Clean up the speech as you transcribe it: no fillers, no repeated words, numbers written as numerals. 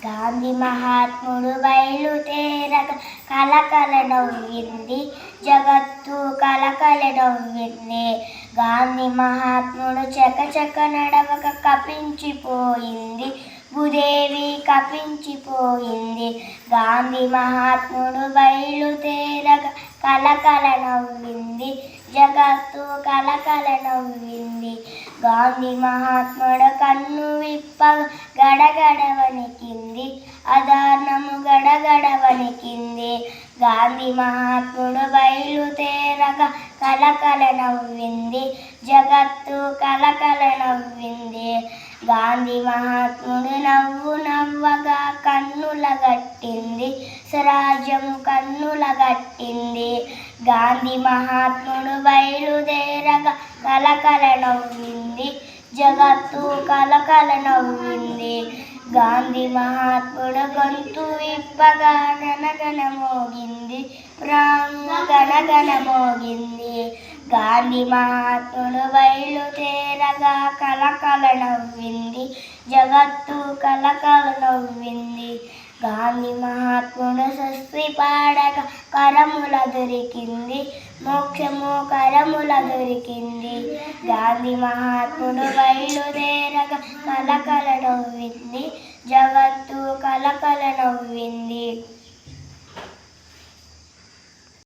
గాంధీ మహాత్ముడు బయలుదేరగా కలకల నవ్వింది జగత్తు కలకల నవ్వింది. గాంధీ మహాత్ముడు చకచక నడవక కపించిపోయింది భూదేవి కపించిపోయింది. గాంధీ మహాత్ముడు బయలుదేరగా కలకల నవ్వింది జగత్తు కలకల నవ్వింది. గాంధీ మహాత్ముడు కన్ను విప్పగా గడగడ వణికింది అదార్ణము గడగడ వణికింది. గాంధీ మహాత్ముడు బయలుదేరగా కలకల నవ్వింది జగత్తు కలకల నవ్వింది. గాంధీ మహాత్ముడు నవ్వు నవ్వగా కన్నుల గట్టింది స్వరాజ్యము కన్నుల గట్టింది. గాంధీ మహాత్ముడు బయలుదేరగా కలకల నవ్వింది జగత్తు కలకల నవ్వింది. గాంధీ మహాత్ముడు గొంతు విప్పగా గనగన మోగింది ప్రాణము గనగన మోగింది. గాంధీ మహాత్ముడు బయలుదేరగా కలకల నవ్వింది జగత్తు కలకల నవ్వింది. గాంధీ మహాత్ముడు సస్తి పాడగా కరముల దొరికింది మోక్షము కరముల దొరికింది. గాంధీ మహాత్ముడు బయలుదేరగా కలకల నవ్వింది జగత్తు కలకల నవ్వింది.